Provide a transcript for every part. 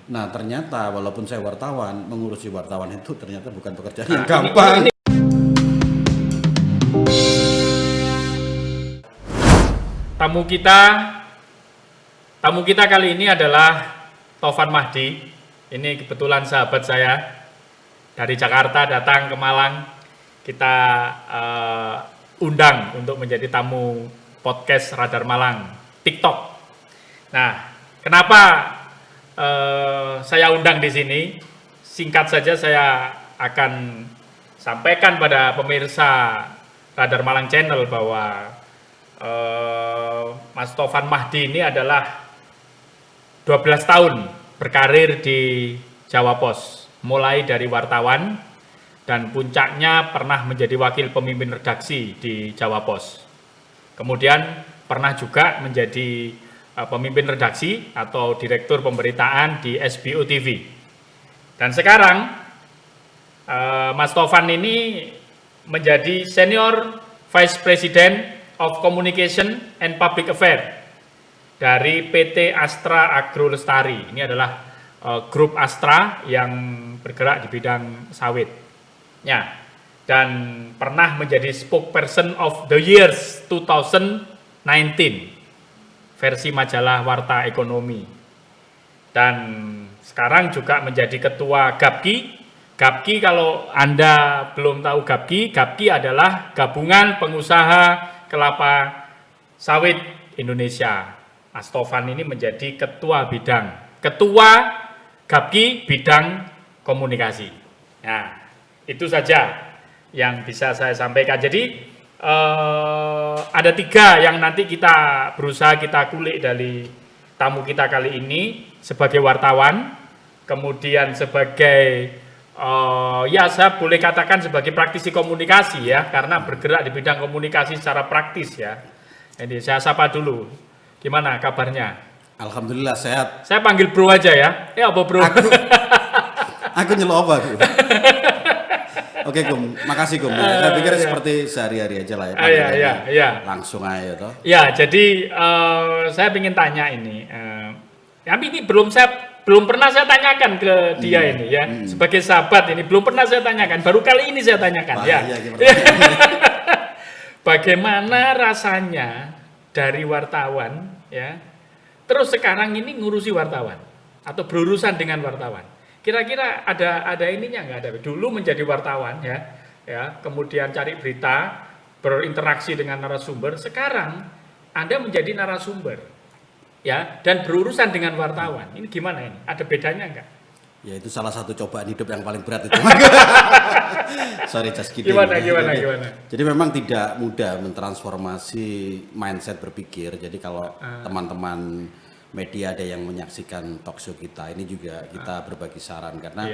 Nah ternyata walaupun saya wartawan, mengurusi wartawan itu ternyata bukan pekerjaan yang gampang. Tamu kita kali ini adalah Taufan Mahdi. Ini kebetulan sahabat saya dari Jakarta datang ke Malang. Kita undang untuk menjadi tamu podcast Radar Malang TikTok. Nah, kenapa saya undang di sini? Singkat saja saya akan sampaikan pada pemirsa Radar Malang Channel bahwa Mas Taufan Mahdi ini adalah 12 tahun berkarir di Jawa Pos, mulai dari wartawan dan puncaknya pernah menjadi wakil pemimpin redaksi di Jawa Pos. Kemudian pernah juga menjadi pemimpin redaksi atau direktur pemberitaan di SBO TV. Dan sekarang Mas Taufan ini menjadi Senior Vice President of Communication and Public Affairs dari PT Astra Agro Lestari. Ini adalah grup Astra yang bergerak di bidang sawit. Ya, dan pernah menjadi spokesperson of the years 2019 versi majalah Warta Ekonomi. Dan sekarang juga menjadi ketua GAPKI. GAPKI kalau Anda belum tahu GAPKI adalah Gabungan Pengusaha Kelapa Sawit Indonesia. Mas Taufan ini menjadi ketua GAPKI bidang komunikasi. Nah, itu saja yang bisa saya sampaikan. Jadi ada 3 yang nanti kita berusaha kita kulik dari tamu kita kali ini, sebagai wartawan, kemudian sebagai ya saya boleh katakan sebagai praktisi komunikasi ya, karena bergerak di bidang komunikasi secara praktis ya. Jadi saya sapa dulu. Gimana kabarnya? Alhamdulillah sehat. Saya panggil bro aja ya. Ya apa bro? Aku nyeloba. Oke Gum, makasih Gum. Saya pikir seperti sehari-hari aja lah ya. Iya. Langsung aja toh. Ya, jadi saya ingin tanya ini. Tapi ini belum pernah saya tanyakan ke dia ini ya. Sebagai sahabat ini belum pernah saya tanyakan. Baru kali ini saya tanyakan ya. Bagaimana rasanya dari wartawan ya, terus sekarang ini ngurusi wartawan atau berurusan dengan wartawan? Kira-kira ada ininya nggak? Ada dulu menjadi wartawan ya, kemudian cari berita, berinteraksi dengan narasumber. Sekarang Anda menjadi narasumber ya, dan berurusan dengan wartawan. Ini gimana ini? Ada bedanya nggak? Ya itu salah satu cobaan hidup yang paling berat itu. Sorry, just kidding. Gimana? Jadi memang tidak mudah mentransformasi mindset berpikir. Jadi kalau teman-teman media ada yang menyaksikan talk show kita, ini juga kita berbagi saran karena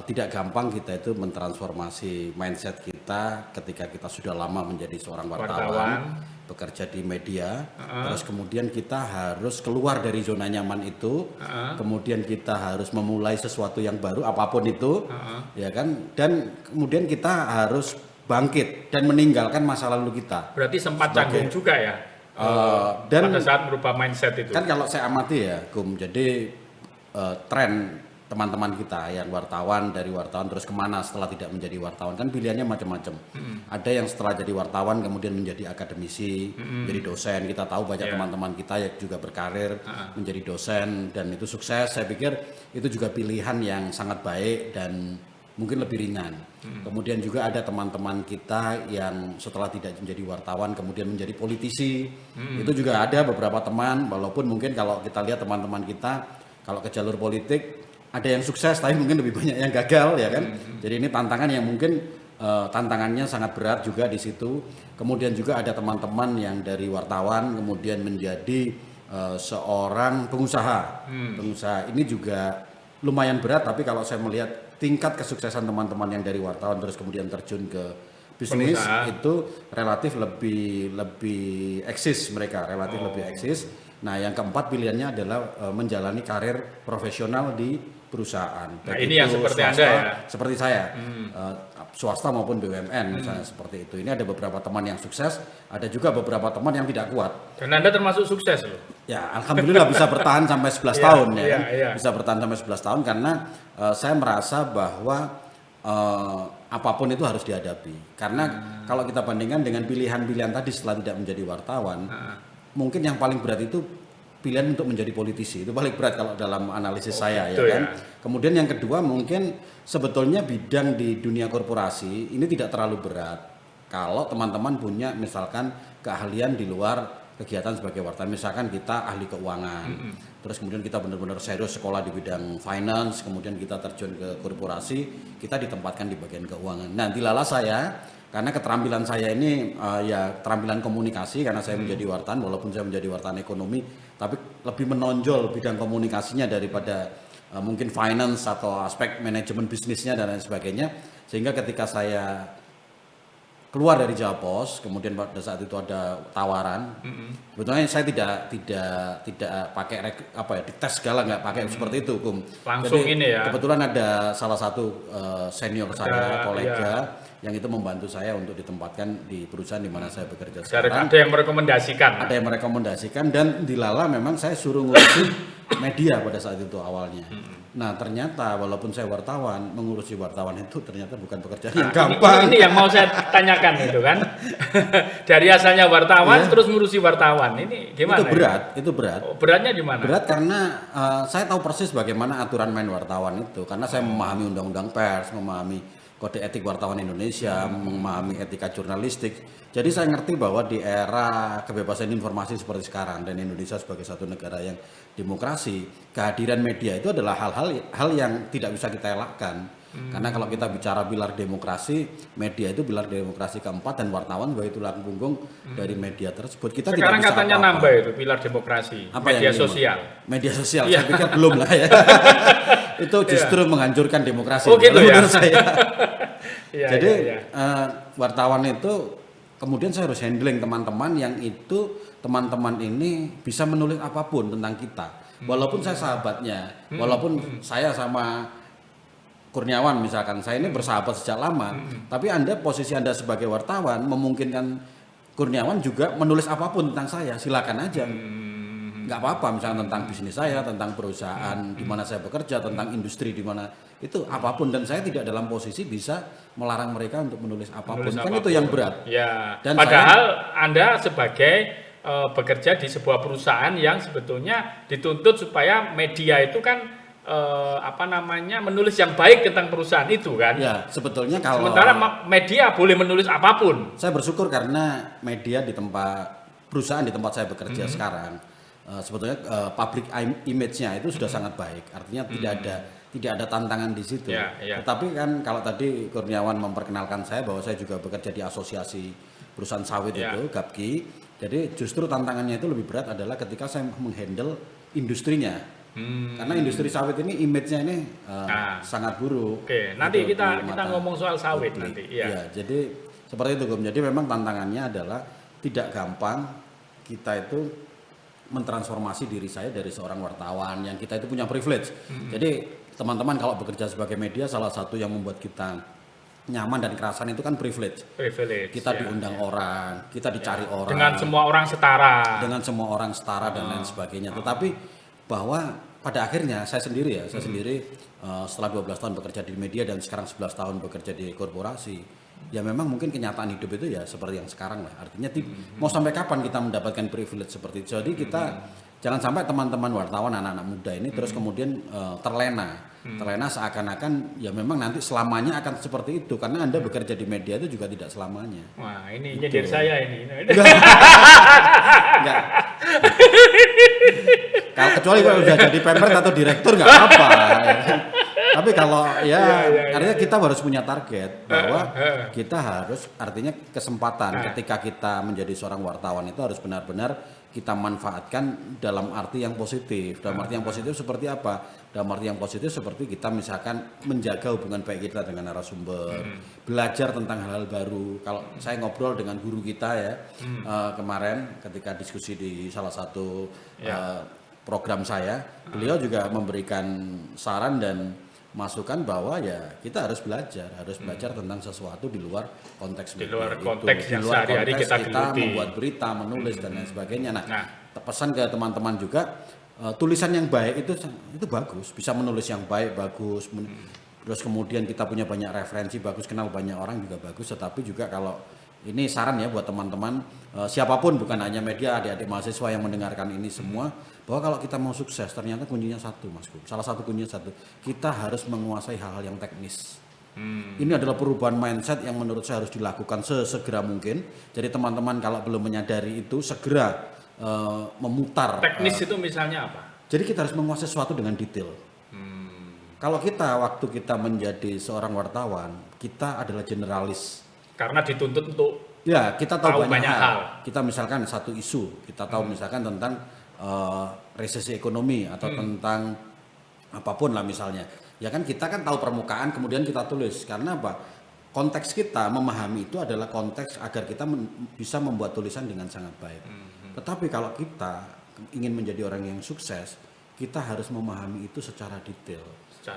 tidak gampang kita itu mentransformasi mindset kita ketika kita sudah lama menjadi seorang wartawan. Bekerja di media, terus kemudian kita harus keluar dari zona nyaman itu, kemudian kita harus memulai sesuatu yang baru apapun itu, ya kan, dan kemudian kita harus bangkit dan meninggalkan masa lalu kita. Berarti sempat canggung juga ya, dan pada saat merubah mindset itu. Kan kalau saya amati ya, Gum, jadi tren teman-teman kita yang dari wartawan terus kemana setelah tidak menjadi wartawan, kan pilihannya macam-macam. Ada yang setelah jadi wartawan kemudian menjadi akademisi, menjadi dosen. Kita tahu banyak teman-teman kita yang juga berkarir menjadi dosen dan itu sukses. Saya pikir itu juga pilihan yang sangat baik dan mungkin lebih ringan. Kemudian juga ada teman-teman kita yang setelah tidak menjadi wartawan kemudian menjadi politisi. Itu juga ada beberapa teman, walaupun mungkin kalau kita lihat teman-teman kita kalau ke jalur politik ada yang sukses tapi mungkin lebih banyak yang gagal ya kan. Jadi ini tantangan yang mungkin tantangannya sangat berat juga di situ. Kemudian juga ada teman-teman yang dari wartawan kemudian menjadi seorang pengusaha. Pengusaha ini juga lumayan berat, tapi kalau saya melihat tingkat kesuksesan teman-teman yang dari wartawan terus kemudian terjun ke bisnis itu relatif lebih eksis mereka, lebih eksis. Nah, yang keempat pilihannya adalah menjalani karir profesional di perusahaan. Nah, ini yang seperti Anda ya? Seperti saya, swasta maupun BUMN misalnya seperti itu. Ini ada beberapa teman yang sukses, ada juga beberapa teman yang tidak kuat. Dan Anda termasuk sukses loh. Ya, alhamdulillah bisa bertahan sampai 11 tahun ya kan. Bisa bertahan sampai 11 tahun karena saya merasa bahwa apapun itu harus dihadapi. Karena kalau kita bandingkan dengan pilihan-pilihan tadi setelah tidak menjadi wartawan, mungkin yang paling berat itu pilihan untuk menjadi politisi. Itu paling berat kalau dalam analisis saya ya kan. Kemudian yang kedua mungkin sebetulnya bidang di dunia korporasi ini tidak terlalu berat kalau teman-teman punya misalkan keahlian di luar kegiatan sebagai wartawan. Misalkan kita ahli keuangan, terus kemudian kita benar-benar serius sekolah di bidang finance, kemudian kita terjun ke korporasi, kita ditempatkan di bagian keuangan. Nah, dilala saya karena keterampilan saya ini ya keterampilan komunikasi karena saya menjadi wartawan, walaupun saya menjadi wartawan ekonomi, tapi lebih menonjol bidang komunikasinya daripada mungkin finance atau aspek manajemen bisnisnya dan lain sebagainya. Sehingga ketika saya keluar dari Jawa Pos, kemudian pada saat itu ada tawaran. Sebetulnya saya tidak pakai dites segala, nggak pakai seperti itu, Kum. Langsung. Jadi, ini ya. Kebetulan ada salah satu senior saya, kolega yang itu membantu saya untuk ditempatkan di perusahaan di mana saya bekerja sekarang. Ada yang merekomendasikan. Ada yang merekomendasikan dan dilala memang saya suruh ngurusin media pada saat itu awalnya. Nah, ternyata walaupun saya wartawan, mengurusi wartawan itu ternyata bukan pekerjaan yang gampang. Ini yang mau saya tanyakan itu kan. Dari asalnya wartawan terus ngurusi wartawan. Ini gimana? Itu berat. Oh, beratnya gimana? Berat karena saya tahu persis bagaimana aturan main wartawan itu. Karena saya memahami undang-undang pers, memahami kode etik wartawan Indonesia, memahami etika jurnalistik. Jadi saya ngerti bahwa di era kebebasan informasi seperti sekarang dan Indonesia sebagai satu negara yang demokrasi, kehadiran media itu adalah hal yang tidak bisa kita elakkan. Karena kalau kita bicara pilar demokrasi, media itu pilar demokrasi keempat dan wartawan sebagai tulang punggung dari media tersebut. Kita sekarang tidak bisa katanya apa-apa. nambah itu pilar demokrasi, media sosial. Media sosial, saya pikir belum lah ya. Itu justru menghancurkan demokrasi. Gitu menurut saya. Jadi wartawan itu kemudian saya harus handling teman-teman yang itu teman-teman ini bisa menulis apapun tentang kita. Walaupun saya sahabatnya, walaupun saya sama Kurniawan misalkan, saya ini bersahabat sejak lama, tapi posisi Anda sebagai wartawan memungkinkan Kurniawan juga menulis apapun tentang saya, silakan aja. Nggak apa-apa, misalnya tentang bisnis saya, tentang perusahaan di mana saya bekerja, tentang industri di mana itu apapun, dan saya tidak dalam posisi bisa melarang mereka untuk menulis apapun. Itu yang berat. Ya. Dan padahal Anda sebagai bekerja di sebuah perusahaan yang sebetulnya dituntut supaya media itu kan menulis yang baik tentang perusahaan itu kan. Ya, sebetulnya kalau sementara media boleh menulis apapun. Saya bersyukur karena media di perusahaan di tempat saya bekerja sekarang sebetulnya public image-nya itu sudah sangat baik. Artinya tidak ada tantangan di situ. Tetapi kan kalau tadi Kurniawan memperkenalkan saya bahwa saya juga bekerja di asosiasi perusahaan sawit itu, GAPKI. Jadi justru tantangannya itu lebih berat adalah ketika saya menghandle industrinya. Karena industri sawit ini image-nya ini sangat buruk. Oke, nanti kita ngomong soal sawit nanti. Ya, jadi seperti itu, Gom. Jadi memang tantangannya adalah tidak gampang kita itu mentransformasi diri saya dari seorang wartawan yang kita itu punya privilege. Jadi teman-teman kalau bekerja sebagai media, salah satu yang membuat kita nyaman dan kerasan itu kan privilege. Kita diundang orang, kita dicari orang. Dengan semua orang setara. Dan lain sebagainya. Tetapi bahwa pada akhirnya saya sendiri setelah 12 tahun bekerja di media dan sekarang 11 tahun bekerja di korporasi, ya memang mungkin kenyataan hidup itu ya seperti yang sekarang lah. Artinya mau sampai kapan kita mendapatkan privilege seperti itu. Jadi kita jangan sampai teman-teman wartawan, anak-anak muda ini terus kemudian terlena seakan-akan ya memang nanti selamanya akan seperti itu, karena Anda bekerja di media itu juga tidak selamanya. Wah, ini nyindir saya ini. Enggak. Kalau kecuali kalau udah jadi pemret atau direktur nggak apa-apa. Tapi kalau artinya kita harus punya target bahwa kita harus, artinya kesempatan ketika kita menjadi seorang wartawan itu harus benar-benar kita manfaatkan dalam arti yang positif. Dalam arti yang positif seperti apa? Dalam arti yang positif seperti kita misalkan menjaga hubungan baik kita dengan narasumber, belajar tentang hal-hal baru. Kalau saya ngobrol dengan guru kita ya kemarin ketika diskusi di salah satu program saya, beliau juga memberikan saran dan masukan bahwa ya kita harus belajar tentang sesuatu di luar konteks Di media luar itu. konteks yang sehari-hari kita geluti. Membuat berita, menulis dan lain sebagainya. Nah, pesan ke teman-teman juga tulisan yang baik itu bagus, bisa menulis yang baik bagus. Terus kemudian kita punya banyak referensi bagus, kenal banyak orang juga bagus. Tetapi juga kalau ini saran ya buat teman-teman siapapun, bukan hanya media, adik-adik mahasiswa yang mendengarkan ini semua, bahwa kalau kita mau sukses ternyata kuncinya satu, Mas Kum. Salah satu kuncinya satu, kita harus menguasai hal-hal yang teknis. Ini adalah perubahan mindset yang menurut saya harus dilakukan sesegera mungkin. Jadi teman-teman kalau belum menyadari itu segera memutar. Teknis itu misalnya apa? Jadi kita harus menguasai sesuatu dengan detail. Kalau waktu kita menjadi seorang wartawan, kita adalah generalis. Karena dituntut untuk kita tahu banyak hal. hal. Kita misalkan satu isu, kita tahu misalkan tentang resesi ekonomi atau tentang apapun lah misalnya. Ya kan kita kan tahu permukaan, kemudian kita tulis. Karena apa? Konteks kita memahami itu adalah konteks agar kita bisa membuat tulisan dengan sangat baik. Tetapi kalau kita ingin menjadi orang yang sukses, kita harus memahami itu secara detail.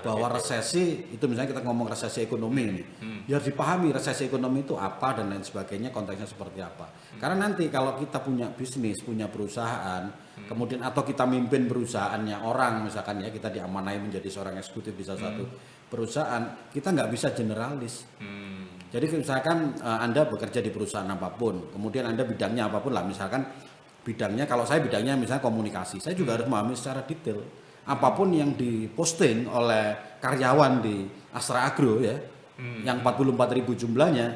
Bahwa resesi itu misalnya kita ngomong resesi ekonomi ini, ya harus dipahami resesi ekonomi itu apa dan lain sebagainya, konteksnya seperti apa. Karena nanti kalau kita punya bisnis, punya perusahaan, kemudian atau kita mimpin perusahaannya orang, misalkan ya kita diamanai menjadi seorang eksekutif di salah satu perusahaan, kita nggak bisa generalis. Jadi misalkan Anda bekerja di perusahaan apapun, kemudian Anda bidangnya apapun lah, misalkan bidangnya, kalau saya bidangnya misalnya komunikasi, saya juga harus memahami secara detail. Apapun yang diposting oleh karyawan di Astra Agro ya, yang 44.000 jumlahnya,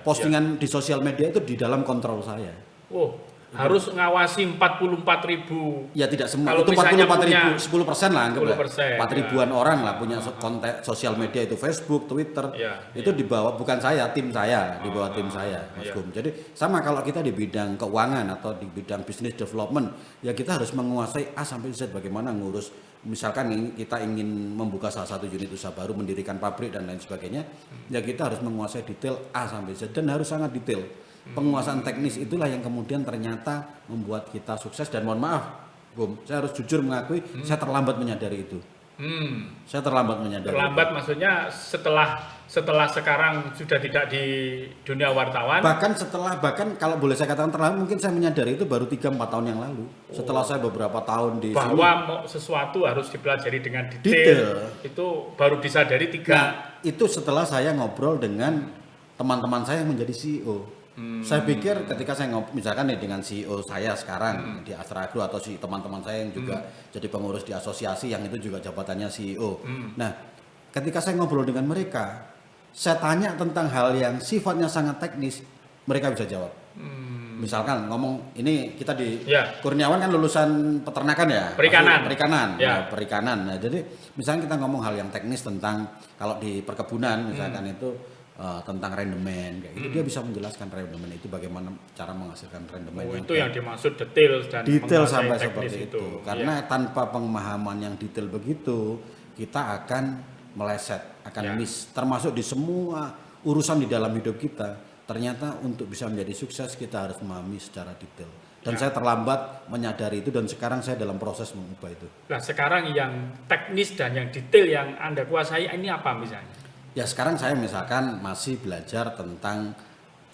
postingan di sosial media itu di dalam kontrol saya. Harus ngawasi 44.000. Ya tidak semua, kalau itu 44.000, 10% lah, anggaplah 4.000-an orang lah punya konten sosial media itu, Facebook, Twitter, itu dibawa, bukan saya, tim saya, dibawa tim saya, Mas Gum. Jadi sama kalau kita di bidang keuangan atau di bidang business development, ya kita harus menguasai A sampai Z bagaimana ngurus, misalkan kita ingin membuka salah satu unit usaha baru, mendirikan pabrik dan lain sebagainya, ya kita harus menguasai detail A sampai Z dan harus sangat detail. Penguasaan teknis itulah yang kemudian ternyata membuat kita sukses. Dan mohon maaf, Bum, saya harus jujur mengakui saya terlambat menyadari itu. Saya terlambat menyadari. Terlambat itu. Maksudnya setelah sekarang sudah tidak di dunia wartawan. Bahkan kalau boleh saya katakan terlambat, mungkin saya menyadari itu baru 3-4 tahun yang lalu. Setelah saya beberapa tahun di bahwa sesuatu harus dipelajari dengan detail. Itu baru disadari 3. Nah, itu setelah saya ngobrol dengan teman-teman saya yang menjadi CEO. Saya pikir ketika saya misalkan nih dengan CEO saya sekarang di Astra Agro atau si teman-teman saya yang juga jadi pengurus di asosiasi yang itu juga jabatannya CEO. Nah, ketika saya ngobrol dengan mereka, saya tanya tentang hal yang sifatnya sangat teknis, mereka bisa jawab. Misalkan ngomong ini kita di Kurniawan kan lulusan peternakan ya, perikanan. Nah, jadi misalnya kita ngomong hal yang teknis tentang kalau di perkebunan misalkan itu tentang rendemen kayak gitu, dia bisa menjelaskan rendemen itu bagaimana cara menghasilkan rendemen itu yang dimaksud detail sampai seperti itu. Karena tanpa pemahaman yang detail begitu, kita akan meleset, akan miss, termasuk di semua urusan di dalam hidup kita. Ternyata untuk bisa menjadi sukses kita harus memahami secara detail. Dan saya terlambat menyadari itu dan sekarang saya dalam proses mengubah itu. Nah, sekarang yang teknis dan yang detail yang Anda kuasai ini apa misalnya? Ya sekarang saya misalkan masih belajar tentang,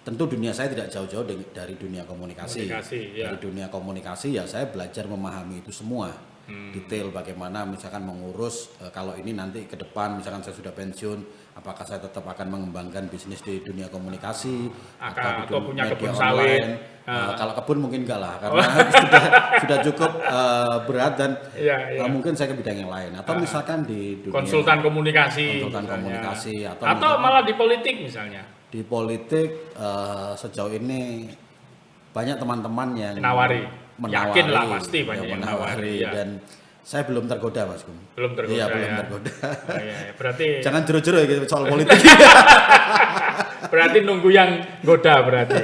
tentu dunia saya tidak jauh-jauh dari dunia komunikasi. Dari dunia komunikasi ya saya belajar memahami itu semua. Detail bagaimana misalkan mengurus kalau ini nanti ke depan misalkan saya sudah pensiun, apakah saya tetap akan mengembangkan bisnis di dunia komunikasi atau di punya media kebun online. Kalau kebun mungkin enggak lah karena sudah cukup berat dan mungkin saya ke bidang yang lain atau misalkan di dunia konsultan komunikasi atau malah di politik misalnya. Di politik sejauh ini banyak teman-teman yang menawari, yakin lah pasti banyak yang menawari dan saya belum tergoda, Mas Gun. Belum tergoda. Belum tergoda. Berarti jangan jero-jero gitu soal politik. Berarti nunggu yang goda berarti.